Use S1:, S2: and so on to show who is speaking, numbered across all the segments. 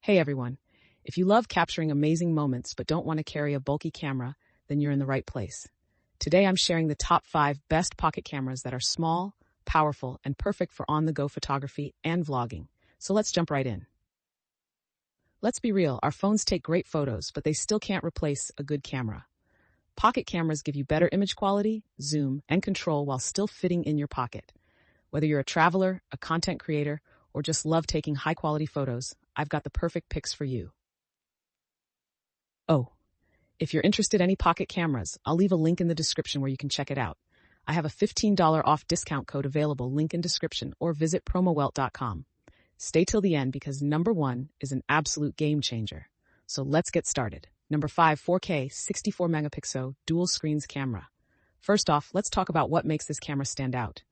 S1: Hey everyone, if you love capturing amazing moments but don't want to carry a bulky camera, then you're in the right place. Today I'm sharing the top 5 best pocket cameras that are small, powerful, and perfect for on-the-go photography and vlogging. So let's jump right in. Let's be real, our phones take great photos, but they still can't replace a good camera. Pocket cameras give you better image quality, zoom, and control while still fitting in your pocket. Whether you're a traveler, a content creator, or just love taking high-quality photos, I've got the perfect picks for you. Oh, if you're interested in any pocket cameras, I'll leave a link in the description where you can check it out. I have a $15 off discount code available, link in description, or visit promowelt.com. Stay till the end because number 1 is an absolute game changer. So let's get started. Number 5, 4K 64 megapixel dual screens camera. First off, let's talk about what makes this camera stand out.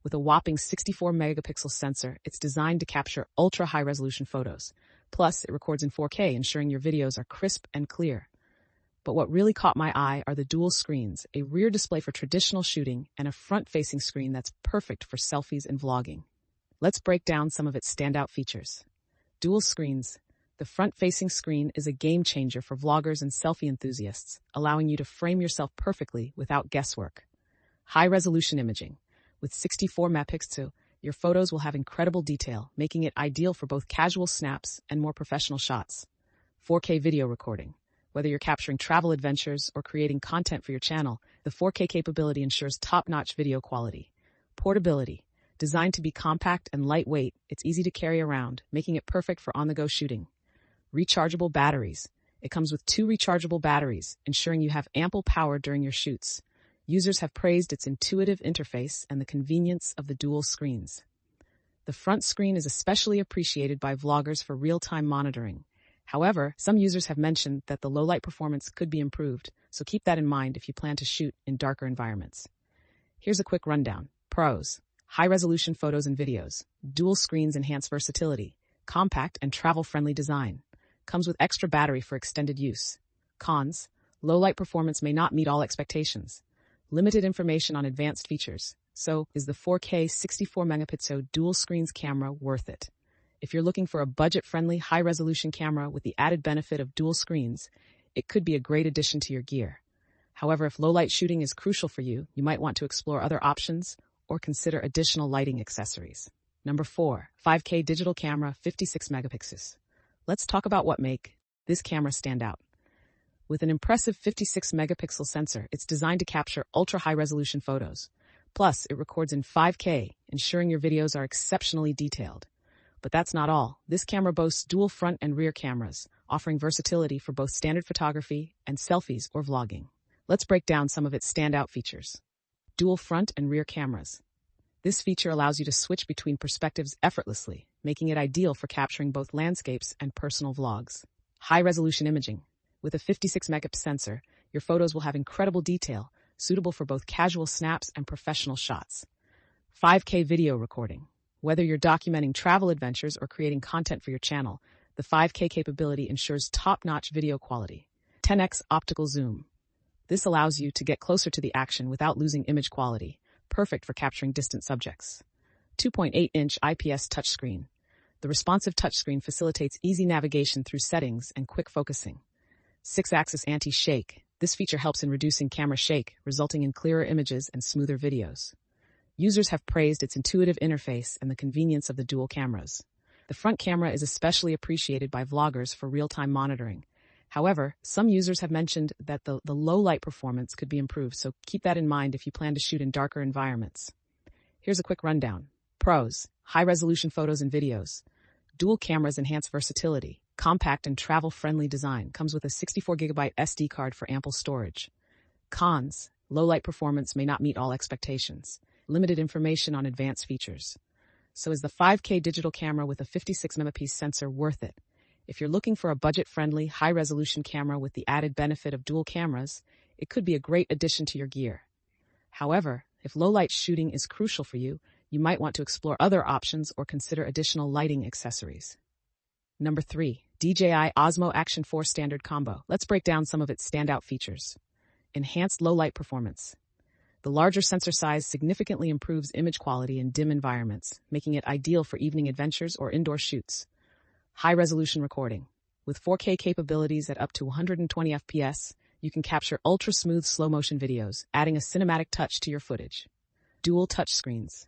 S1: With a whopping 64 megapixel sensor, it's designed to capture ultra high resolution photos. Plus, it records in 4K, ensuring your videos are crisp and clear. But what really caught my eye are the dual screens, a rear display for traditional shooting and a front-facing screen that's perfect for selfies and vlogging. Let's break down some of its standout features. Dual screens. The front-facing screen is a game changer for vloggers and selfie enthusiasts, allowing you to frame yourself perfectly without guesswork. High-resolution imaging. With 64 megapixels, your photos will have incredible detail, making it ideal for both casual snaps and more professional shots. 4K video recording. Whether you're capturing travel adventures or creating content for your channel, the 4K capability ensures top-notch video quality. Portability. Designed to be compact and lightweight, it's easy to carry around, making it perfect for on-the-go shooting. Rechargeable batteries. It comes with 2 rechargeable batteries, ensuring you have ample power during your shoots. Users have praised its intuitive interface and the convenience of the dual screens. The front screen is especially appreciated by vloggers for real-time monitoring. However, some users have mentioned that the low-light performance could be improved, so keep that in mind if you plan to shoot in darker environments. Here's a quick rundown. Pros: high-resolution photos and videos. Dual screens enhance versatility. Compact and travel-friendly design. Comes with extra battery for extended use. Cons: low-light performance may not meet all expectations. Limited information on advanced features. So, is the 4K 64 megapixel dual screens camera worth it? If you're looking for a budget-friendly, high-resolution camera with the added benefit of dual screens, it could be a great addition to your gear. However, if low-light shooting is crucial for you, you might want to explore other options or consider additional lighting accessories. Number 4, 5K digital camera 56 megapixels. Let's talk about what make this camera stand out. With an impressive 56 megapixel sensor, it's designed to capture ultra-high-resolution photos. Plus, it records in 5K, ensuring your videos are exceptionally detailed. But that's not all. This camera boasts dual front and rear cameras, offering versatility for both standard photography and selfies or vlogging. Let's break down some of its standout features. Dual front and rear cameras. This feature allows you to switch between perspectives effortlessly, making it ideal for capturing both landscapes and personal vlogs. High-resolution imaging. With a 56 megapixel sensor, your photos will have incredible detail, suitable for both casual snaps and professional shots. 5K video recording. Whether you're documenting travel adventures or creating content for your channel, the 5K capability ensures top-notch video quality. 10x optical zoom. This allows you to get closer to the action without losing image quality, perfect for capturing distant subjects. 2.8-inch IPS touchscreen. The responsive touchscreen facilitates easy navigation through settings and quick focusing. 6-axis anti-shake. This feature helps in reducing camera shake, resulting in clearer images and smoother videos. Users have praised its intuitive interface and the convenience of the dual cameras. The front camera is especially appreciated by vloggers for real-time monitoring. However, some users have mentioned that the low-light performance could be improved, so keep that in mind if you plan to shoot in darker environments. Here's a quick rundown. Pros: high-resolution photos and videos. Dual cameras enhance versatility. Compact and travel-friendly design. Comes with a 64GB SD card for ample storage. Cons: low-light performance may not meet all expectations. Limited information on advanced features. So is the 5K digital camera with a 56 megapixel sensor worth it? If you're looking for a budget-friendly, high-resolution camera with the added benefit of dual cameras, it could be a great addition to your gear. However, if low-light shooting is crucial for you, you might want to explore other options or consider additional lighting accessories. Number 3, DJI Osmo Action 4 Standard Combo. Let's break down some of its standout features. Enhanced low-light performance. The larger sensor size significantly improves image quality in dim environments, making it ideal for evening adventures or indoor shoots. High-resolution recording. With 4K capabilities at up to 120 FPS, you can capture ultra-smooth slow-motion videos, adding a cinematic touch to your footage. Dual touchscreens.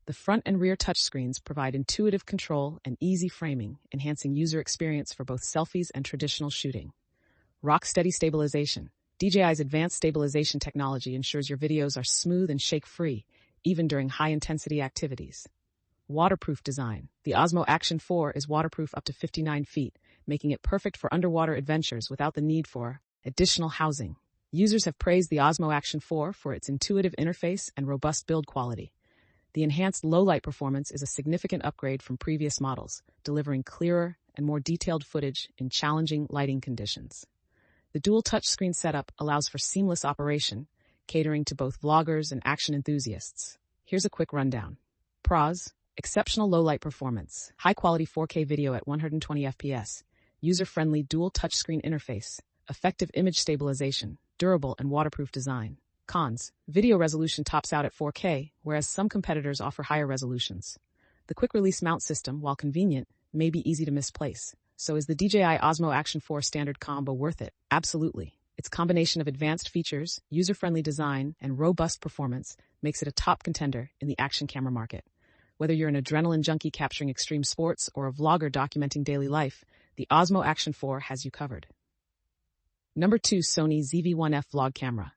S1: The front and rear touchscreens provide intuitive control and easy framing, enhancing user experience for both selfies and traditional shooting. Rock-steady stabilization. DJI's advanced stabilization technology ensures your videos are smooth and shake-free, even during high-intensity activities. Waterproof design. The Osmo Action 4 is waterproof up to 59 feet, making it perfect for underwater adventures without the need for additional housing. Users have praised the Osmo Action 4 for its intuitive interface and robust build quality. The enhanced low-light performance is a significant upgrade from previous models, delivering clearer and more detailed footage in challenging lighting conditions. The dual touchscreen setup allows for seamless operation, catering to both vloggers and action enthusiasts. Here's a quick rundown. Pros: exceptional low-light performance, high-quality 4K video at 120 FPS, user-friendly dual touchscreen interface, effective image stabilization, durable and waterproof design. Cons: video resolution tops out at 4K, whereas some competitors offer higher resolutions. The quick-release mount system, while convenient, may be easy to misplace. So is the DJI Osmo Action 4 standard combo worth it? Absolutely. Its combination of advanced features, user-friendly design, and robust performance makes it a top contender in the action camera market. Whether you're an adrenaline junkie capturing extreme sports or a vlogger documenting daily life, the Osmo Action 4 has you covered. Number 2. Sony ZV-1F Vlog Camera.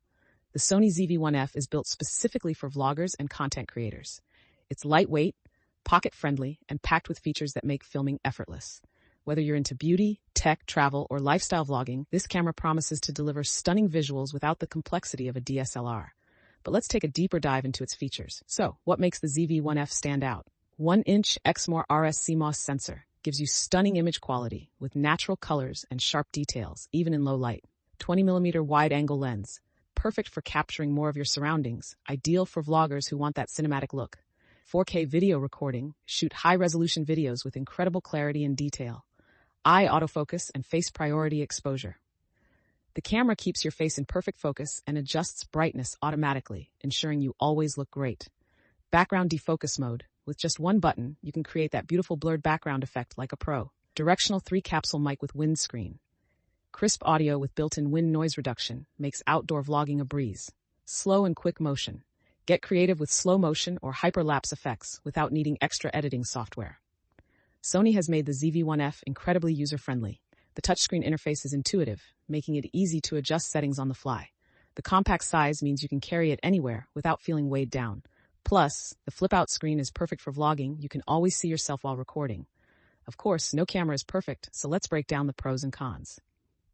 S1: The Sony ZV-1F is built specifically for vloggers and content creators. It's lightweight, pocket-friendly, and packed with features that make filming effortless. Whether you're into beauty, tech, travel, or lifestyle vlogging, this camera promises to deliver stunning visuals without the complexity of a DSLR. But let's take a deeper dive into its features. So, what makes the ZV-1F stand out? 1-inch Exmor RS CMOS sensor gives you stunning image quality with natural colors and sharp details, even in low light. 20mm wide-angle lens, perfect for capturing more of your surroundings, ideal for vloggers who want that cinematic look. 4K video recording, shoot high-resolution videos with incredible clarity and detail. Eye autofocus and face priority exposure. The camera keeps your face in perfect focus and adjusts brightness automatically, ensuring you always look great. Background defocus mode. With just one button, you can create that beautiful blurred background effect like a pro. Directional 3-capsule mic with windscreen. Crisp audio with built-in wind noise reduction makes outdoor vlogging a breeze. Slow and quick motion. Get creative with slow motion or hyperlapse effects without needing extra editing software. Sony has made the ZV-1F incredibly user-friendly. The touchscreen interface is intuitive, making it easy to adjust settings on the fly. The compact size means you can carry it anywhere without feeling weighed down. Plus, the flip-out screen is perfect for vlogging. You can always see yourself while recording. Of course, no camera is perfect, so let's break down the pros and cons.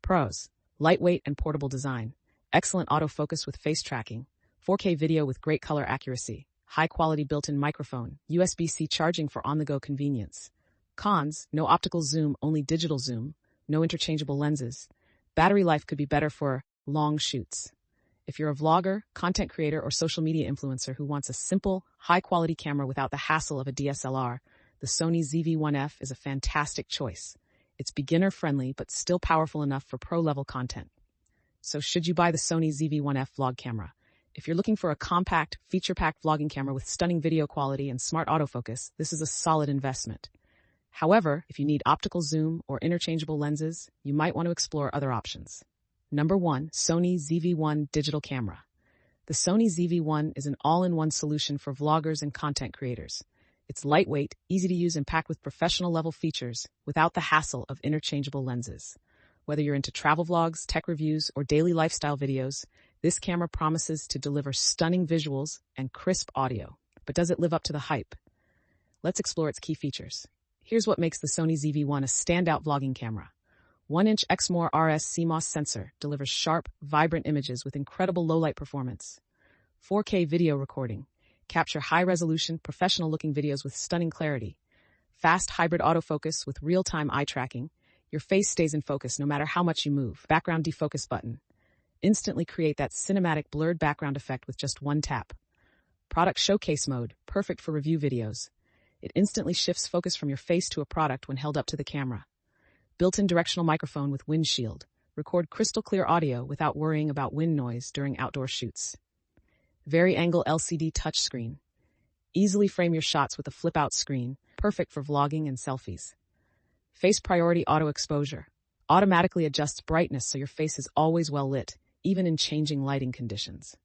S1: Pros: lightweight and portable design, excellent autofocus with face tracking, 4K video with great color accuracy, high-quality built-in microphone, USB-C charging for on-the-go convenience. Cons: no optical zoom, only digital zoom, no interchangeable lenses. Battery life could be better for long shoots. If you're a vlogger, content creator, or social media influencer who wants a simple, high-quality camera without the hassle of a DSLR, the Sony ZV-1F is a fantastic choice. It's beginner-friendly, but still powerful enough for pro-level content. So should you buy the Sony ZV-1F vlog camera? If you're looking for a compact, feature-packed vlogging camera with stunning video quality and smart autofocus, this is a solid investment. However, if you need optical zoom or interchangeable lenses, you might want to explore other options. Number 1. Sony ZV-1 Digital Camera. The Sony ZV-1 is an all-in-one solution for vloggers and content creators. It's lightweight, easy to use, and packed with professional-level features without the hassle of interchangeable lenses. Whether you're into travel vlogs, tech reviews, or daily lifestyle videos, this camera promises to deliver stunning visuals and crisp audio. But does it live up to the hype? Let's explore its key features. Here's what makes the Sony ZV-1 a standout vlogging camera. 1-inch Exmor RS CMOS sensor delivers sharp, vibrant images with incredible low-light performance. 4K video recording. Capture high-resolution, professional-looking videos with stunning clarity. Fast hybrid autofocus with real-time eye tracking. Your face stays in focus no matter how much you move. Background defocus button. Instantly create that cinematic blurred background effect with just one tap. Product showcase mode, perfect for review videos. It instantly shifts focus from your face to a product when held up to the camera. Built-in directional microphone with windshield. Record crystal clear audio without worrying about wind noise during outdoor shoots. Vari-angle LCD touchscreen. Easily frame your shots with a flip-out screen, perfect for vlogging and selfies. Face priority auto exposure. Automatically adjusts brightness so your face is always well lit, even in changing lighting conditions.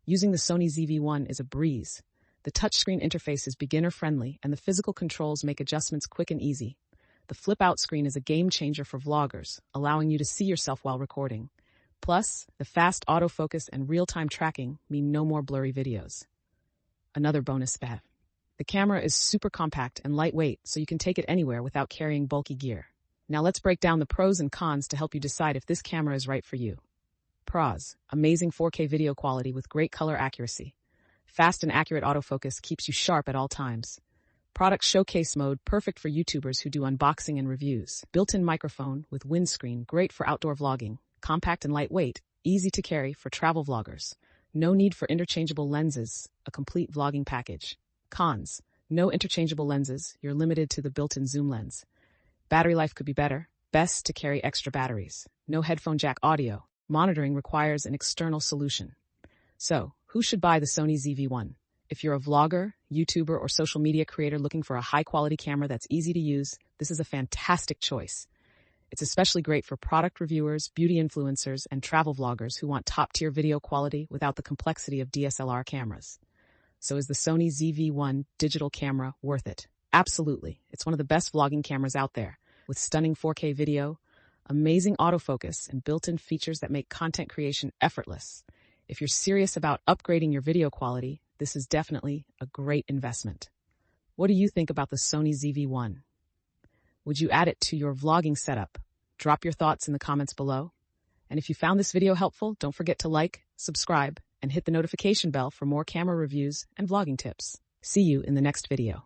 S1: Using the Sony ZV-1 is a breeze. The touchscreen interface is beginner-friendly, and the physical controls make adjustments quick and easy. The flip-out screen is a game-changer for vloggers, allowing you to see yourself while recording. Plus, the fast autofocus and real-time tracking mean no more blurry videos. Another bonus bet. The camera is super compact and lightweight, so you can take it anywhere without carrying bulky gear. Now let's break down the pros and cons to help you decide if this camera is right for you. Pros: amazing 4K video quality with great color accuracy. Fast and accurate autofocus keeps you sharp at all times. Product showcase mode, perfect for YouTubers who do unboxing and reviews. Built-in microphone with windscreen, great for outdoor vlogging. Compact and lightweight, easy to carry for travel vloggers. No need for interchangeable lenses, a complete vlogging package. Cons: no interchangeable lenses, you're limited to the built-in zoom lens. Battery life could be better, best to carry extra batteries. No headphone jack audio, monitoring requires an external solution. So, who should buy the Sony ZV-1? If you're a vlogger, YouTuber, or social media creator looking for a high-quality camera that's easy to use, this is a fantastic choice. It's especially great for product reviewers, beauty influencers, and travel vloggers who want top-tier video quality without the complexity of DSLR cameras. So is the Sony ZV-1 digital camera worth it? Absolutely. It's one of the best vlogging cameras out there, with stunning 4K video, amazing autofocus, and built-in features that make content creation effortless. If you're serious about upgrading your video quality, this is definitely a great investment. What do you think about the Sony ZV-1? Would you add it to your vlogging setup? Drop your thoughts in the comments below. And if you found this video helpful, don't forget to like, subscribe, and hit the notification bell for more camera reviews and vlogging tips. See you in the next video.